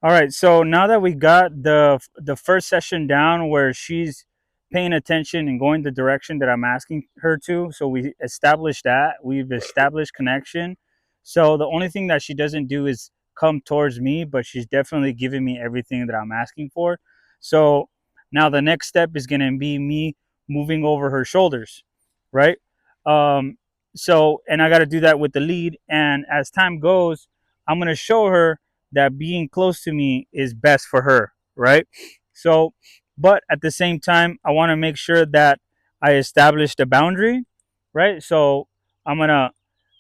All right, so now that we got the first session down where she's paying attention and going the direction that I'm asking her to, so we established that. We've established connection. So the only thing that she doesn't do is come towards me, but she's definitely giving me everything that I'm asking for. So now the next step is going to be me moving over her shoulders, right? Um so and I got to do that with the lead, and as time goes, I'm going to show her that being close to me is best for her, right? So, but at the same time, I want to make sure that I establish the boundary, right? So, I'm gonna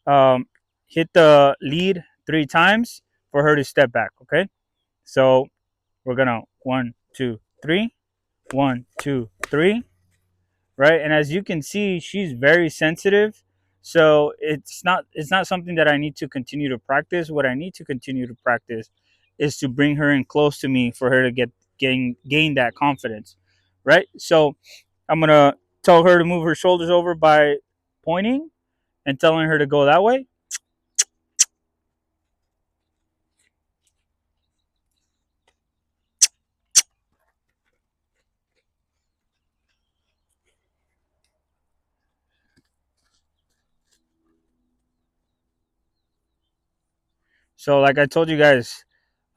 um, hit the lead 3 times for her to step back. Okay, so we're gonna 1, 2, 3, 1, 2, 3, right? And as you can see, she's very sensitive. So it's not something that I need to continue to practice. What I need to continue to practice is to bring her in close to me for her to gain that confidence, right? So I'm gonna tell her to move her shoulders over by pointing and telling her to go that way. So like I told you guys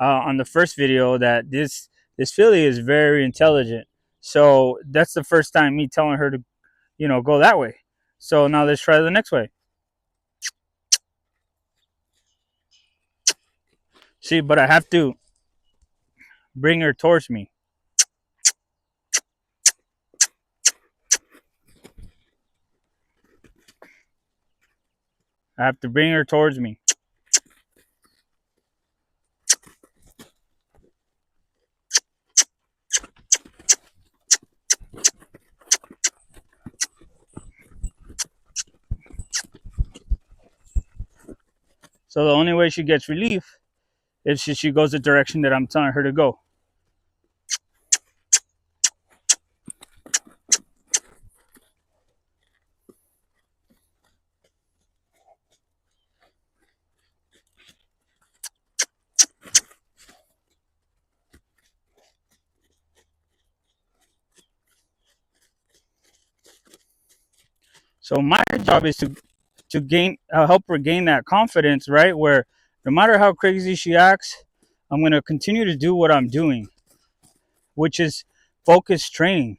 on the first video that this filly is very intelligent. So that's the first time me telling her to go that way. So now let's try the next way. See, but I have to bring her towards me. I have to bring her towards me. So the only way she gets relief is she goes the direction that I'm telling her to go. So my job is to gain help her gain that confidence, right? Where no matter how crazy she acts, I'm gonna continue to do what I'm doing, which is focus training,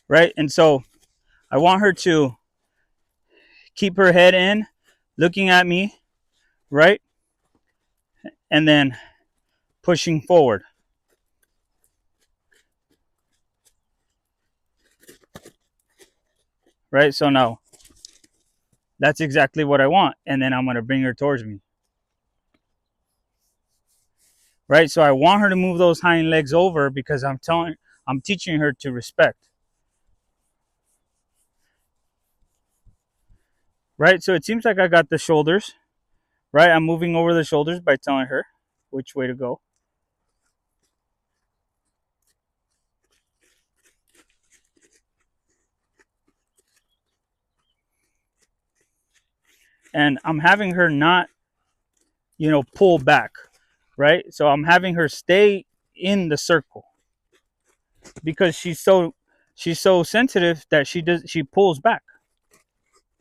right? And so I want her to keep her head in, looking at me, right? And then pushing forward, right? So now that's exactly what I want. And then I'm going to bring her towards me, right? So I want her to move those hind legs over because I'm teaching her to respect, right? So it seems like I got the shoulders, right? I'm moving over the shoulders by telling her which way to go. And I'm having her not, pull back, right? So I'm having her stay in the circle because she's so sensitive that she pulls back.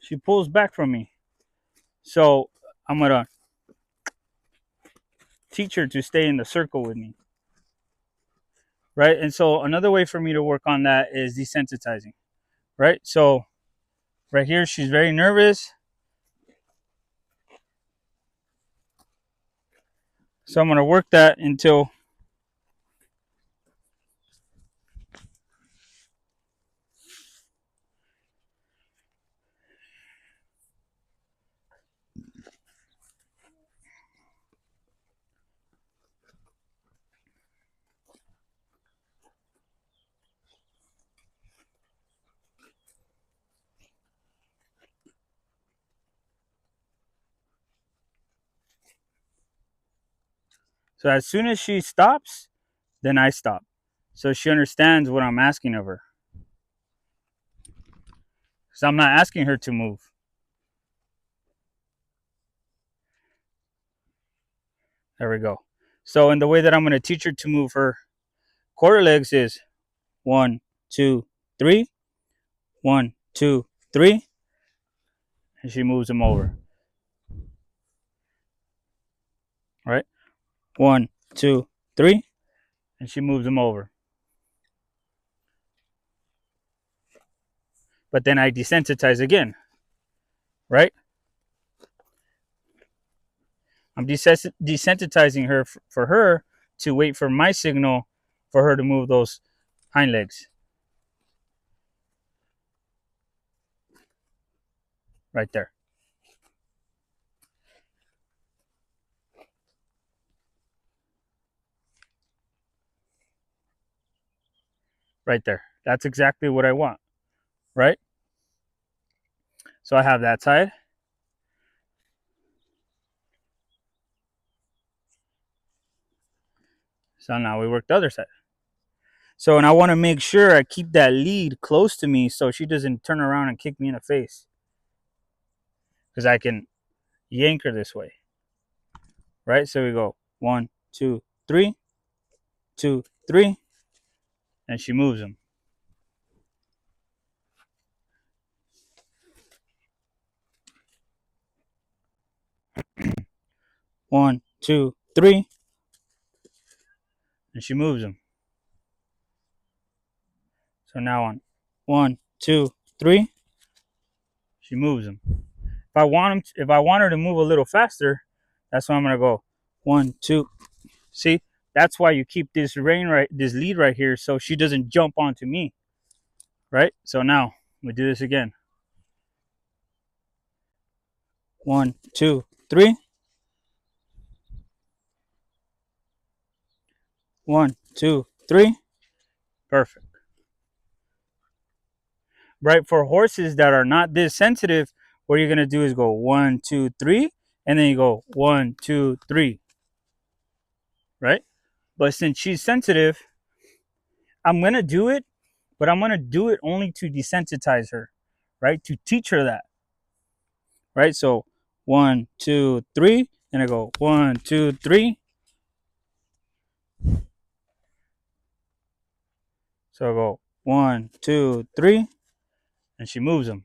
She pulls back from me. So I'm gonna teach her to stay in the circle with me, right? And so another way for me to work on that is desensitizing, right? So right here, she's very nervous. So I'm gonna work that until so as soon as she stops, then I stop. So she understands what I'm asking of her. Because I'm not asking her to move. There we go. So, in the way that I'm going to teach her to move her quarter legs is 1, 2, 3, 1, 2, 3, and she moves them over. Right? 1, 2, 3, and she moves them over. But then I desensitize again. Right? I'm desensitizing her for her to wait for my signal for her to move those hind legs. Right there. Right there. That's exactly what I want. Right? So I have that side. So now we work the other side. So, and I want to make sure I keep that lead close to me so she doesn't turn around and kick me in the face. Because I can yank her this way. Right? So we go 1, 2, 3, 2, 3, and she moves them. One, 2, 3, and she moves them. So now on 1, 2, 3, she moves them. If I want her to move a little faster, that's why I'm gonna go 1, 2. See, that's why you keep this this lead right here, so she doesn't jump onto me. Right. So now we do this again. 1, 2, 3. 1, 2, 3. Perfect. Right. For horses that are not this sensitive, what you're gonna do is go 1, 2, 3, and then you go 1, 2, 3. Right. But since she's sensitive, I'm gonna do it, but I'm gonna do it only to desensitize her, right? To teach her that, right? So 1, 2, 3, and I go 1, 2, 3. So I go 1, 2, 3, and she moves them.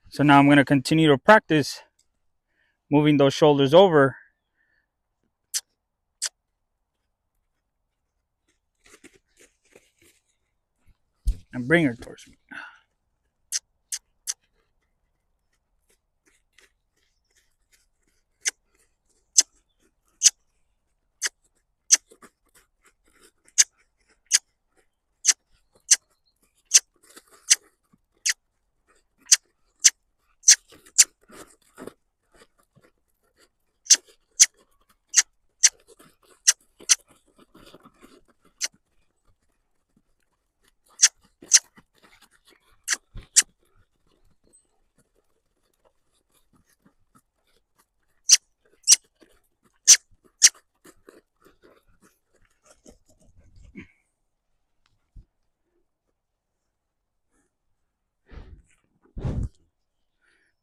So now I'm gonna continue to practice moving those shoulders over. And bring her towards me.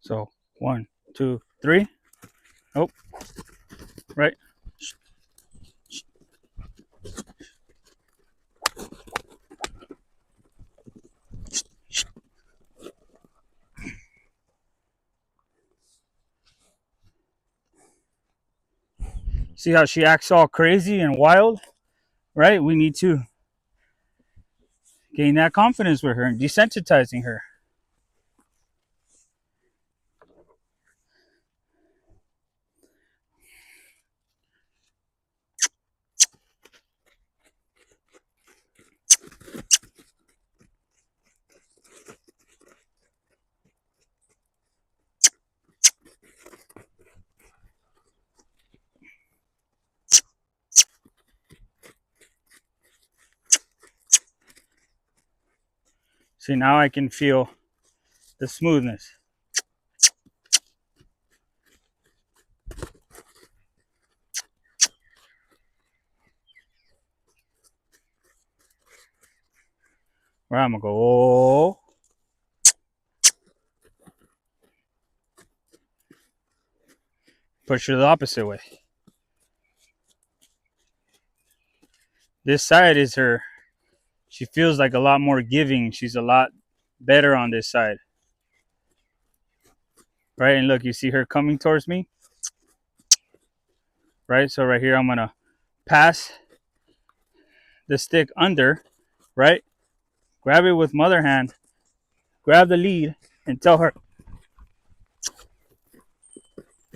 So 1, 2, 3. Oh, right. See how she acts all crazy and wild, right? We need to gain that confidence with her and desensitizing her. See, now I can feel the smoothness. Right, I'm gonna go, oh. Push her the opposite way. This side is her. She feels like a lot more giving. She's a lot better on this side. Right, and look, you see her coming towards me? Right, so right here, I'm gonna pass the stick under, right? Grab it with mother hand, grab the lead, and tell her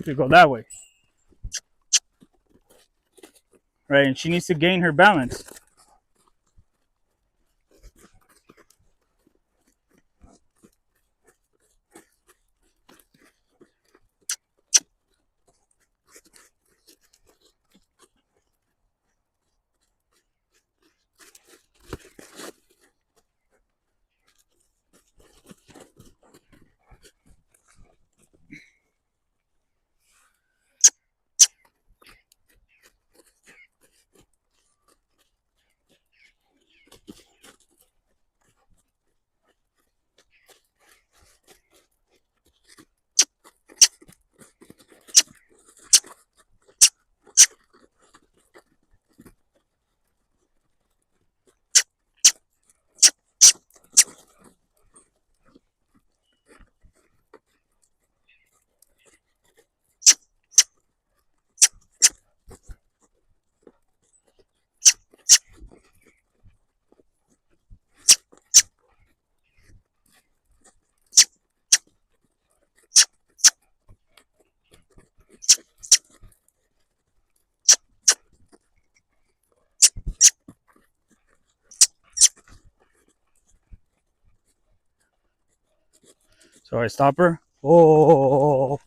to go that way. Right, and she needs to gain her balance. So I stop her. Oh,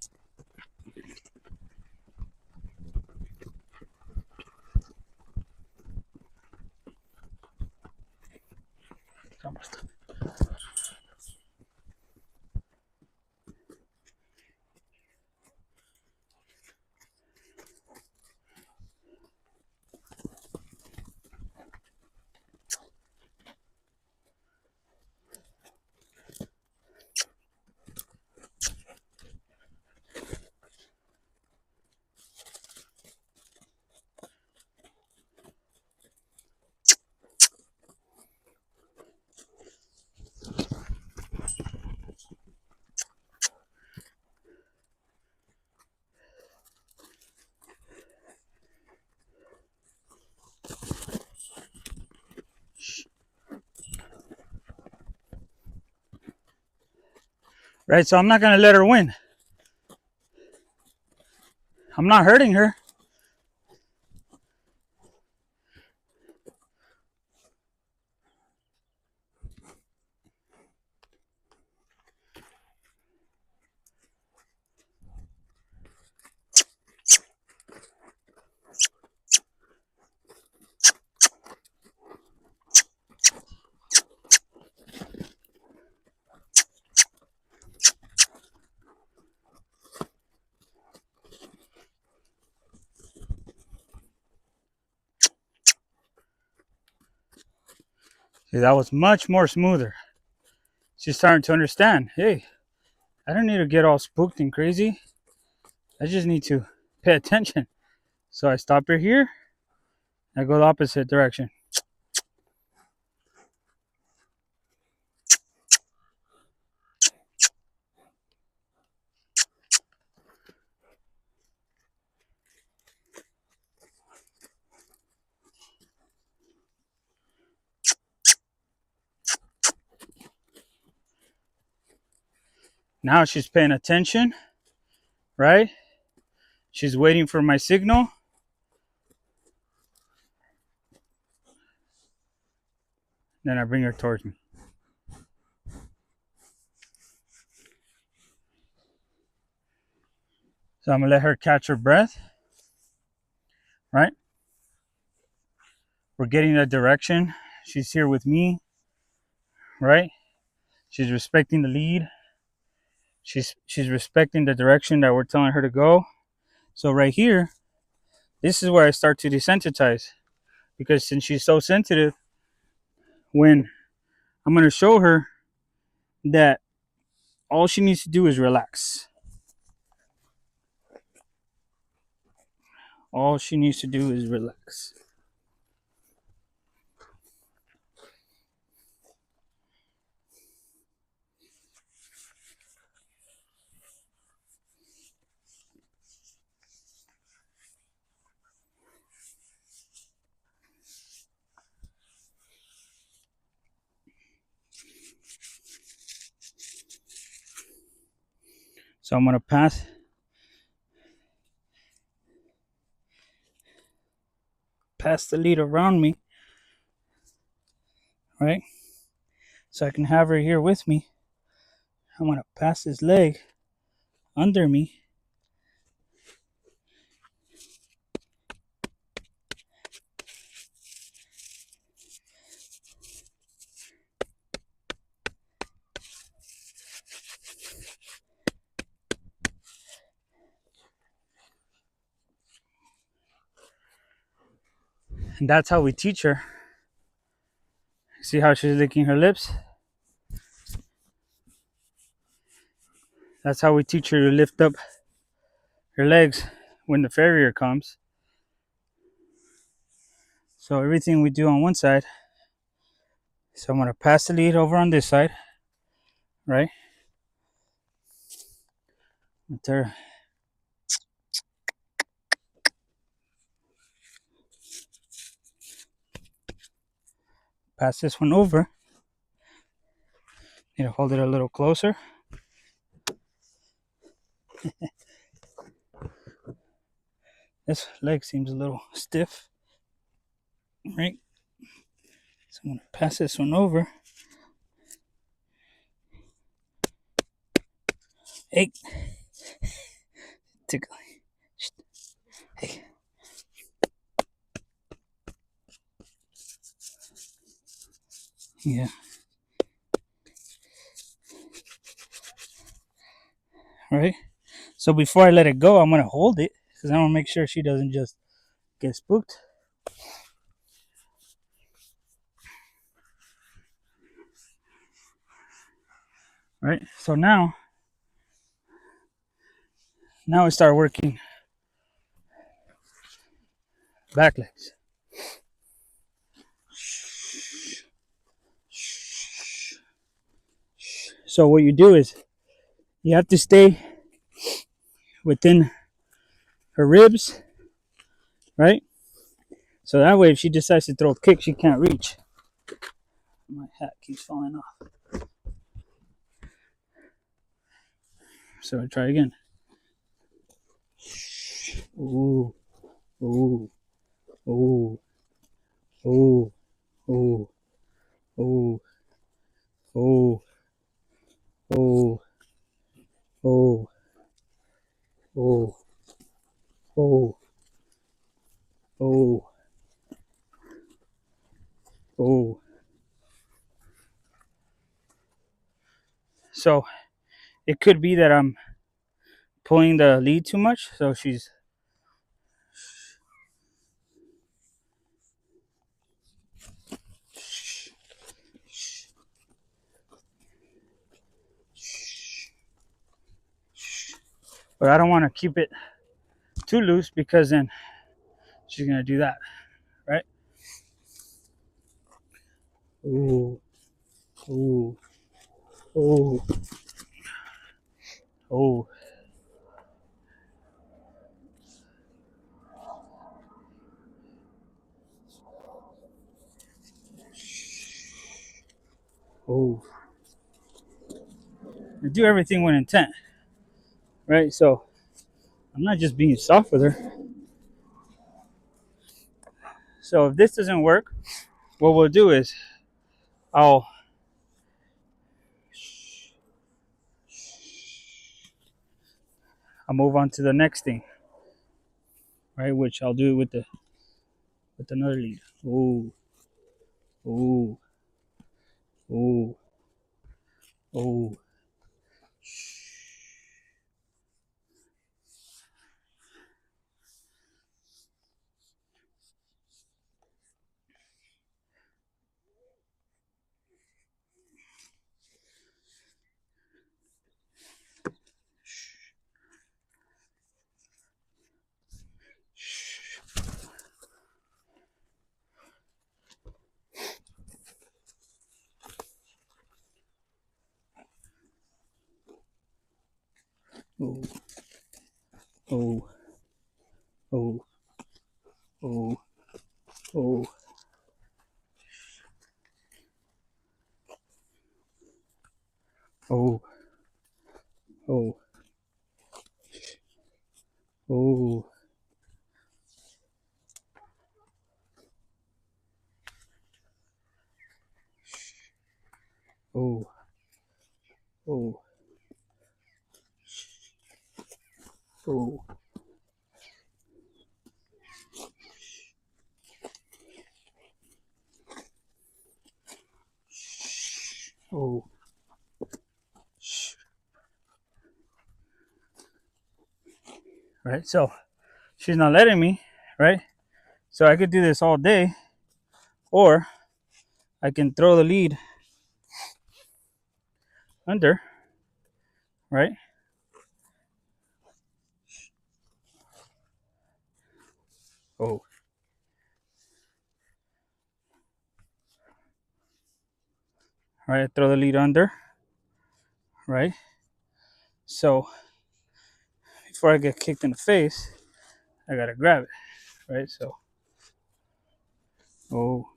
right, so I'm not gonna let her win. I'm not hurting her. See, that was much more smoother. She's starting to understand. Hey, I don't need to get all spooked and crazy. I just need to pay attention. So I stop her here. I go the opposite direction. Now she's paying attention, right? She's waiting for my signal. Then I bring her towards me. So I'm gonna let her catch her breath, right? We're getting that direction. She's here with me, right? She's respecting the lead. She's respecting the direction that we're telling her to go. So right here, this is where I start to desensitize, because since she's so sensitive, when I'm going to show her that all she needs to do is relax. All she needs to do is relax. So I'm going to pass the lead around me, right? So I can have her here with me. I'm going to pass this leg under me. And that's how we teach her. See how she's licking her lips? That's how we teach her to lift up her legs when the farrier comes. So everything we do on one side. So I'm going to pass the lead over on this side, right? Pass this one over. Need to hold it a little closer. This leg seems a little stiff, right? So I'm going to pass this one over. Hey. Tickle. Hey. Yeah. Right? So before I let it go, I'm going to hold it because I want to make sure she doesn't just get spooked. Right? So now we start working back legs. So what you do is you have to stay within her ribs, right? So that way if she decides to throw a kick, she can't reach. My hat keeps falling off. So I try again. Ooh, ooh, ooh, ooh, ooh, ooh, ooh, ooh, ooh, ooh, ooh, ooh, ooh. So it could be that I'm pulling the lead too much, so she's but I don't want to keep it too loose because then she's gonna do that, right? Ooh, ooh, ooh, ooh. Oh, I do everything with intent, right? So I'm not just being soft with her. So if this doesn't work, what we'll do is I'll move on to the next thing, right? Which I'll do with another lead. Ooh, ooh, ooh, ooh. Oh, oh, oh, oh, oh, oh, oh, oh, oh, oh, oh, oh. Right? So she's not letting me, right? So I could do this all day, or I can throw the lead under, right? Oh, right. Throw the lead under, right? So before I get kicked in the face, I gotta grab it, right? So, oh,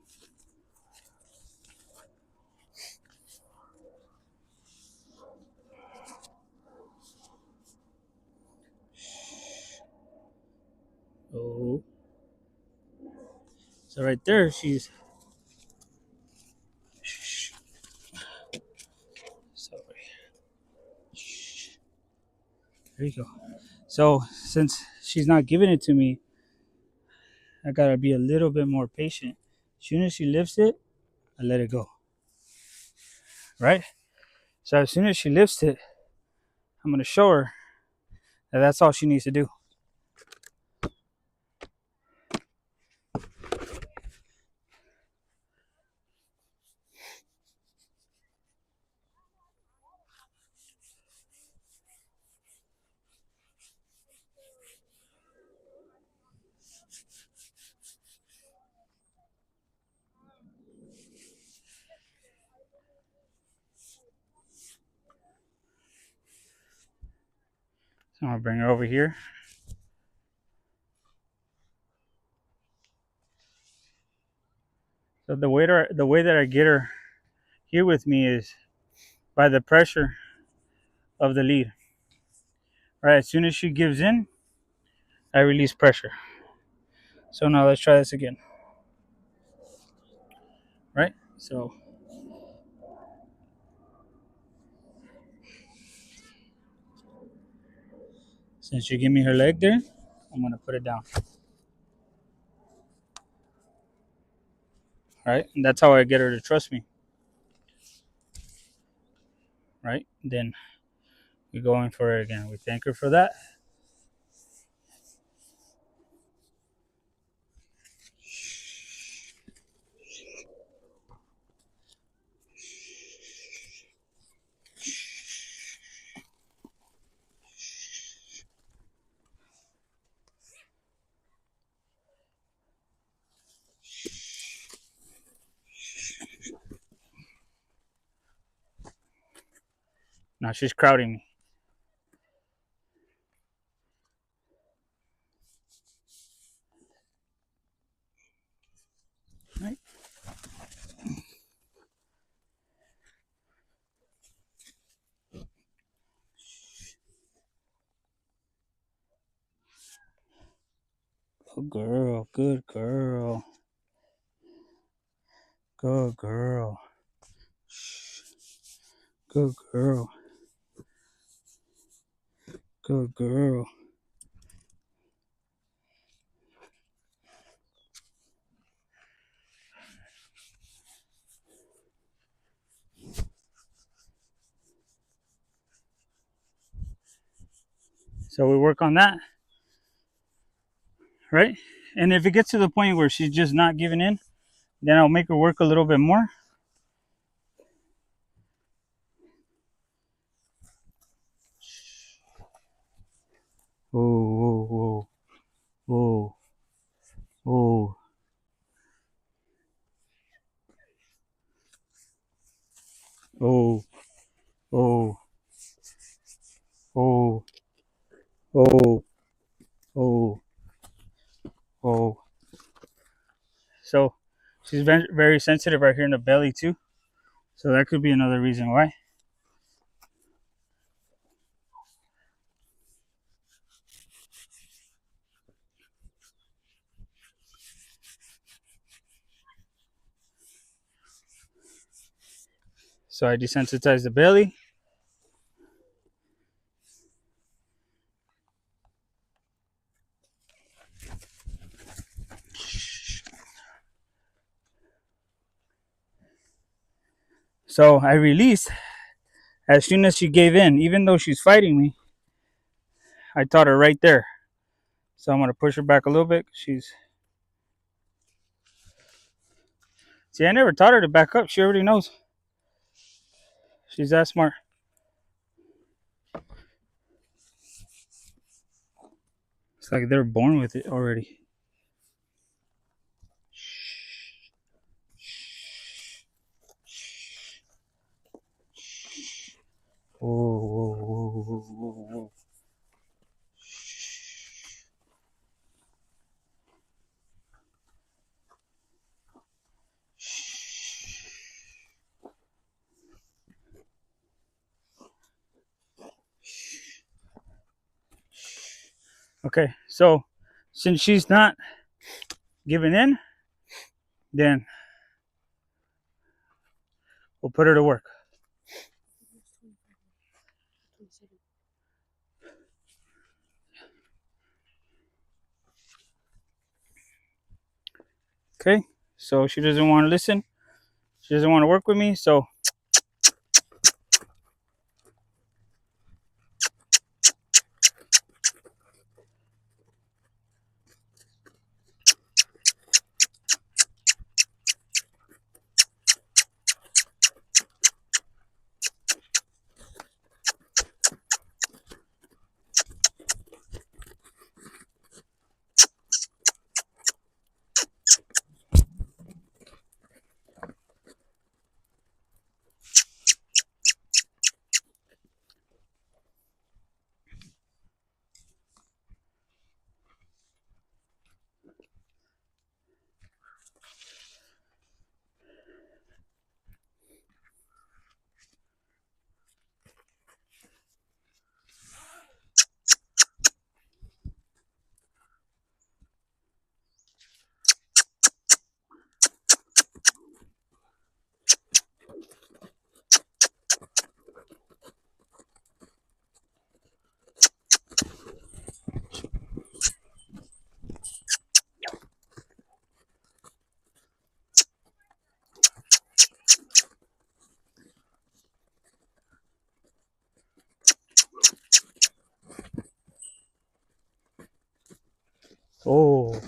oh. So right there, she's. Sorry. There you go. So since she's not giving it to me, I gotta be a little bit more patient. As soon as she lifts it, I let it go, right? So as soon as she lifts it, I'm gonna show her that that's all she needs to do. So I'm gonna bring her over here. So the way that I get her here with me is by the pressure of the lead. Right, as soon as she gives in, I release pressure. So now let's try this again. Right? So since she gave me her leg there, I'm gonna put it down. Right? And that's how I get her to trust me. Right? Then we go in for it again. We thank her for that. Now she's crowding me. Right? Good girl. Good girl. Good girl. Good girl. Good girl. So we work on that, right? And if it gets to the point where she's just not giving in, then I'll make her work a little bit more. Oh, oh, oh, oh, oh, oh, oh, oh, So she's very sensitive right here in the belly too. So that could be another reason why. So I desensitize the belly. So I released as soon as she gave in, even though she's fighting me. I taught her right there. So I'm gonna push her back a little bit. See, I never taught her to back up. She already knows. She's that smart. It's like they're born with it already. Whoa, whoa, whoa, whoa, whoa, whoa. Okay, so since she's not giving in, then we'll put her to work. Okay, so she doesn't want to listen. She doesn't want to work with me. So oh,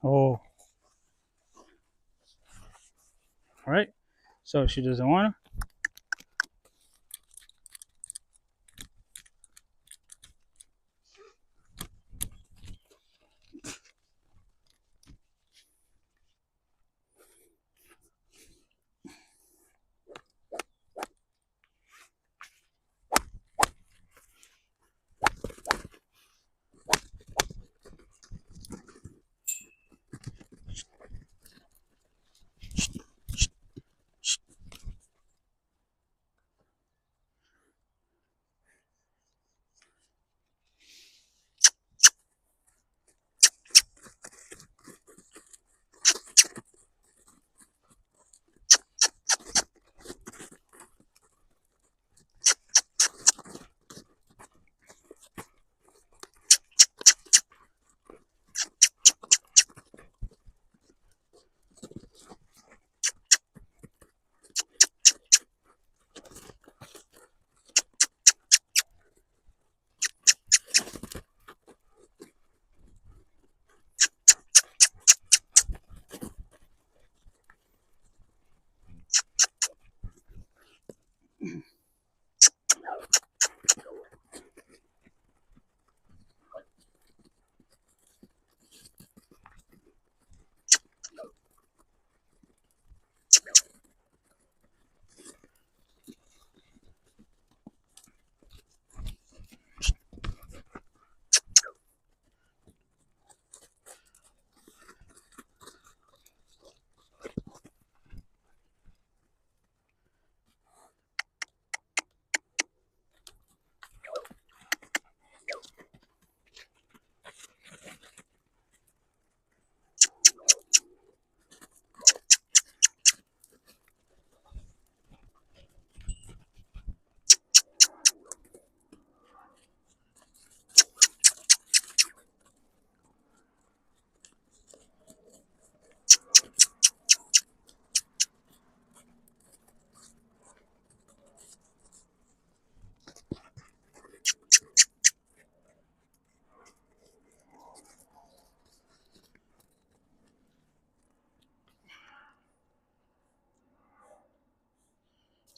oh. All right. So she doesn't want to.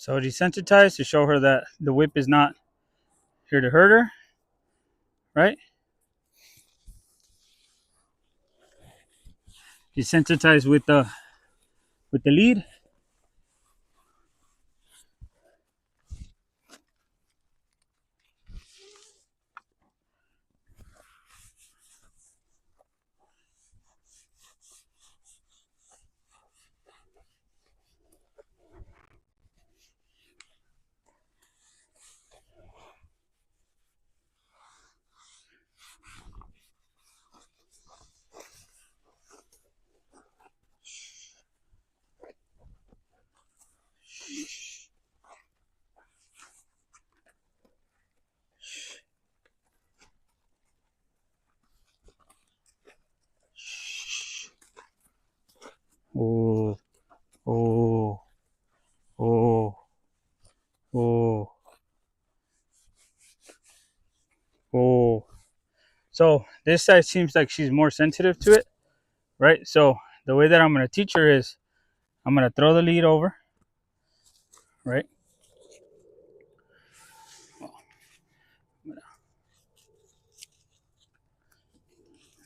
So desensitize to show her that the whip is not here to hurt her, right? Desensitize with the lead. Oh, oh, oh, oh, oh. So this side seems like she's more sensitive to it, right? So the way that I'm gonna teach her is I'm gonna throw the lead over, right?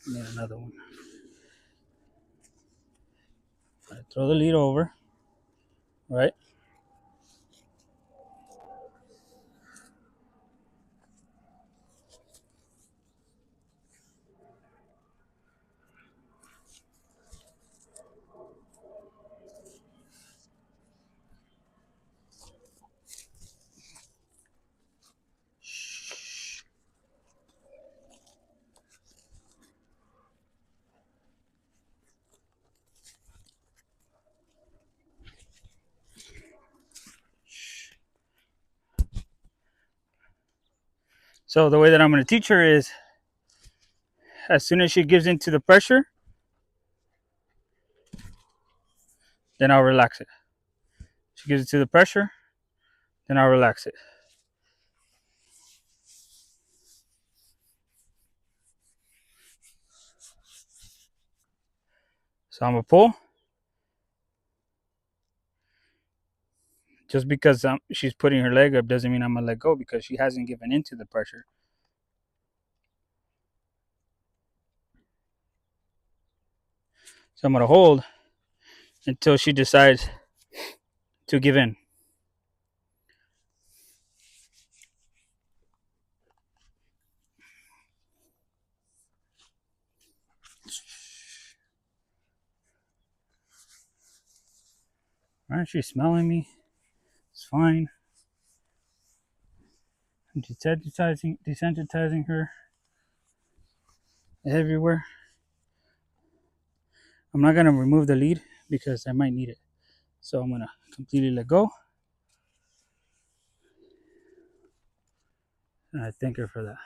Need another one. Throw the lead over, right? So the way that I'm gonna teach her is as soon as she gives into the pressure, then I'll relax it. She gives it to the pressure, then I'll relax it. So I'm gonna pull. Just because she's putting her leg up doesn't mean I'm gonna let go because she hasn't given into the pressure. So I'm gonna hold until she decides to give in. All right, she's smelling me. It's fine. I'm desensitizing her everywhere. I'm not gonna remove the lead because I might need it. So I'm gonna completely let go. And I thank her for that.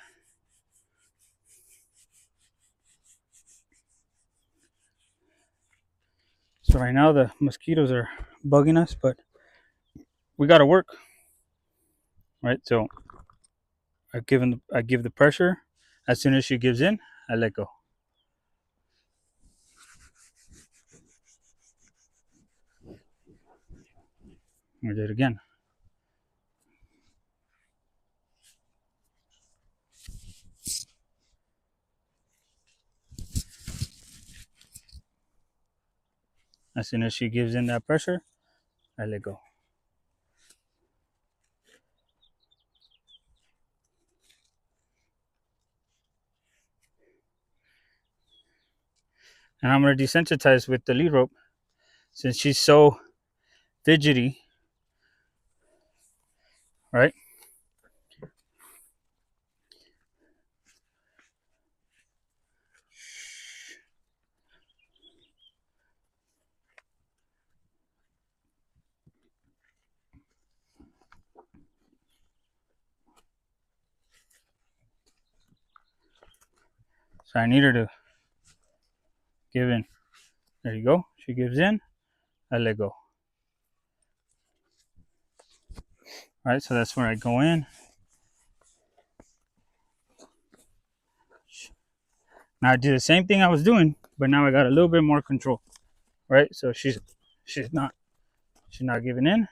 So right now the mosquitoes are bugging us, but we gotta work. Right? So I give the pressure. As soon as she gives in, I let go. I do it again. As soon as she gives in that pressure, I let go. And I'm gonna desensitize with the lead rope since she's so fidgety, right? So I need her to give in. There you go. She gives in, I let go. All right, so that's where I go in. Now I do the same thing I was doing, but now I got a little bit more control. Right? So she's not giving in.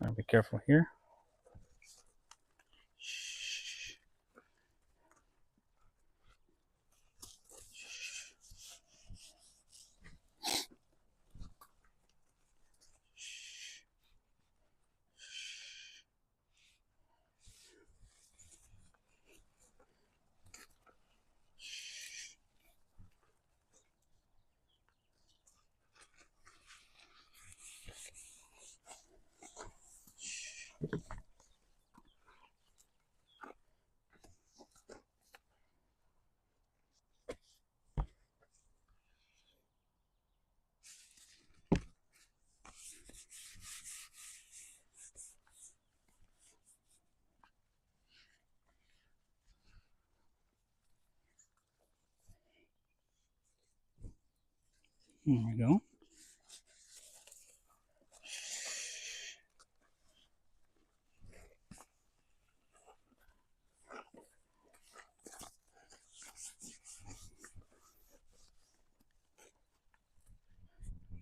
Gotta be careful here. There we go.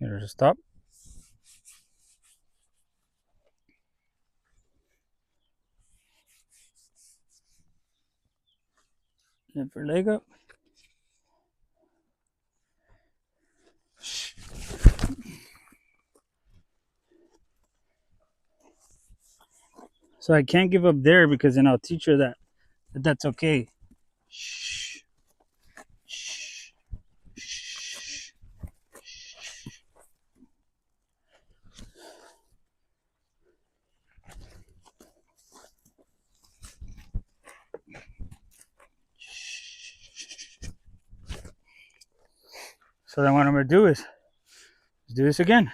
There's a stop. Lift her leg up. So I can't give up there because then I'll teach her that that's okay. Shh. Shh. Shh. So then what I'm gonna do is let's do this again.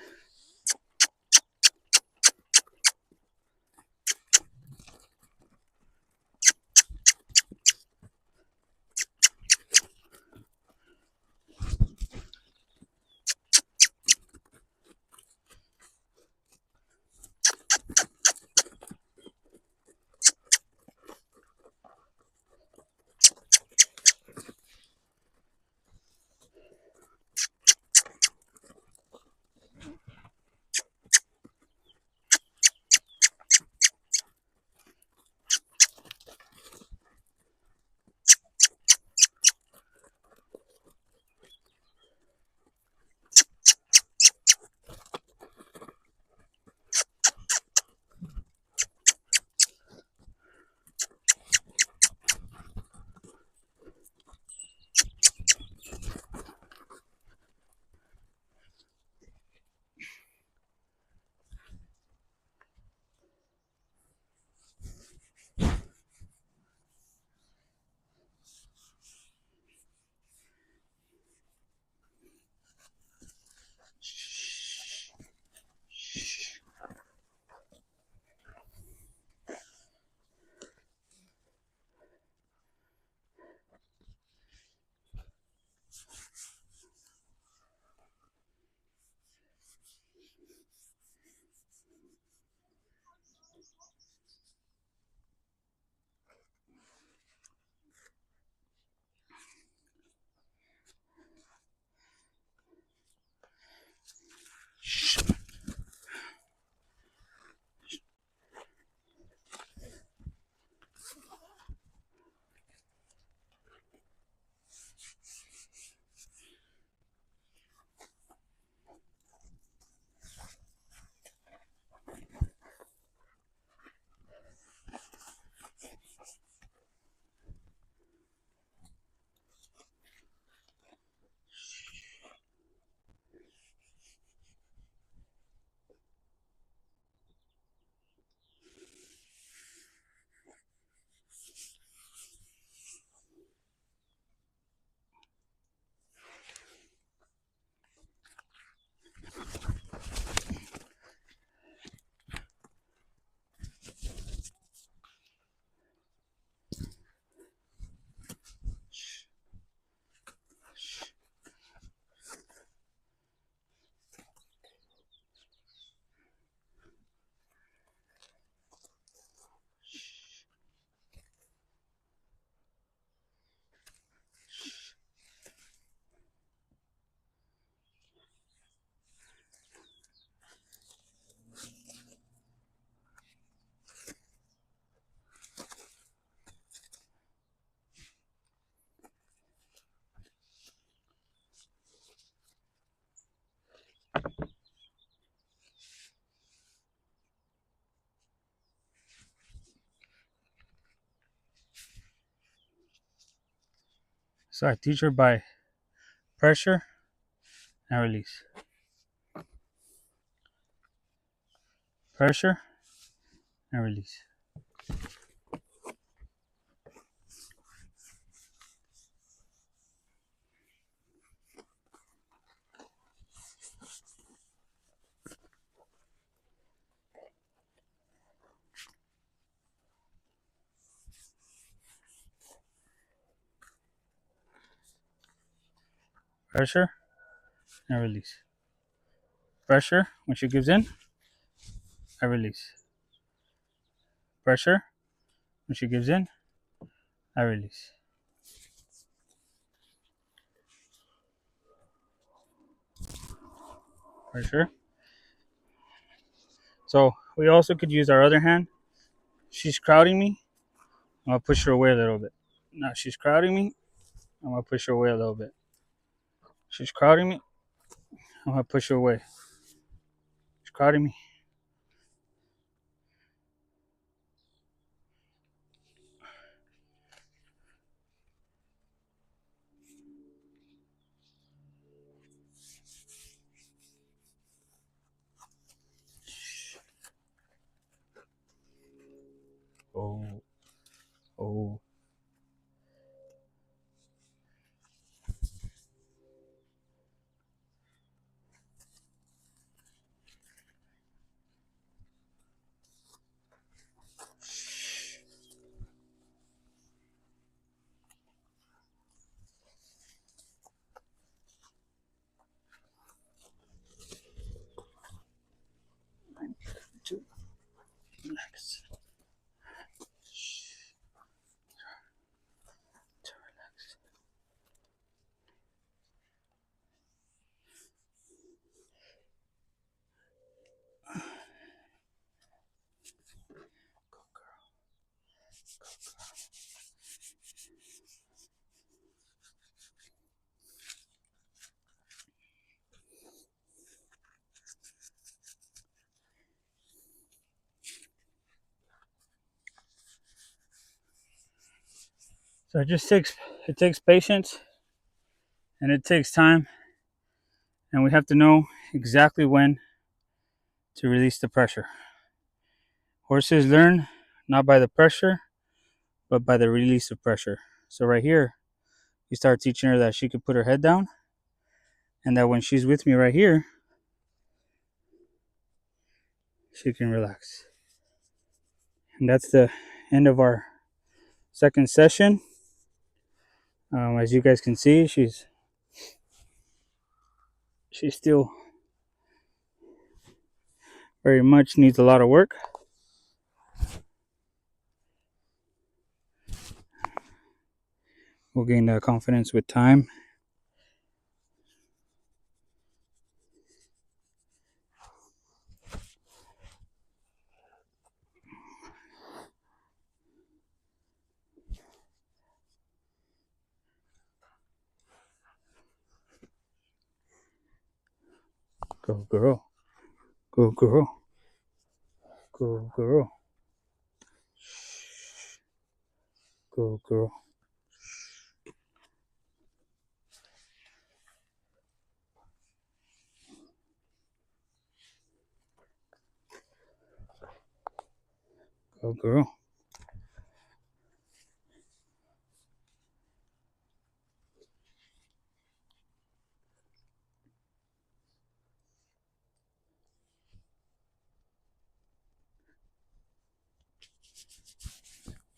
So I teach her by pressure and release. Pressure and release. Pressure and release. Pressure, when she gives in, I release. Pressure, when she gives in, I release. Pressure. So we also could use our other hand. She's crowding me. I'm gonna push her away a little bit. Now she's crowding me. I'm gonna push her away a little bit. She's crowding me. I'm gonna push her away. She's crowding me. Oh, oh. To relax. To relax. Go girl. So it takes patience and it takes time, and we have to know exactly when to release the pressure. Horses learn not by the pressure, but by the release of pressure. So right here, you start teaching her that she can put her head down, and that when she's with me right here, she can relax. And that's the end of our second session. As you guys can see, she's still very much needs a lot of work. We'll gain that confidence with time. Go girl. Go girl. Go girl. Go girl. Go girl.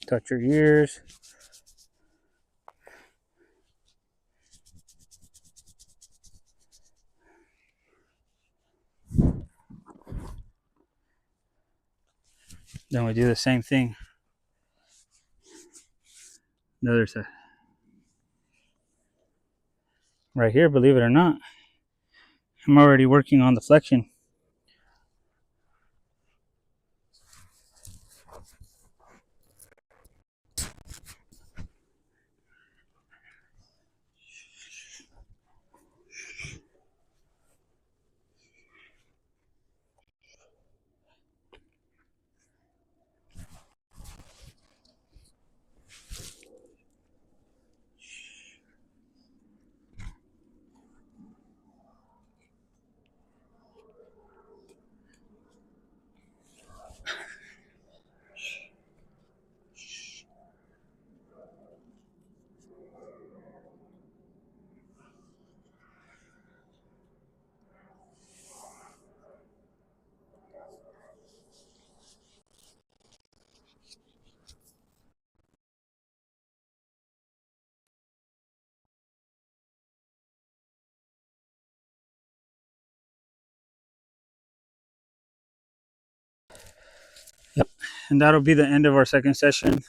Touch her ears. Then we do the same thing. The other side. Right here, believe it or not, I'm already working on the flexion. And that'll be the end of our second session.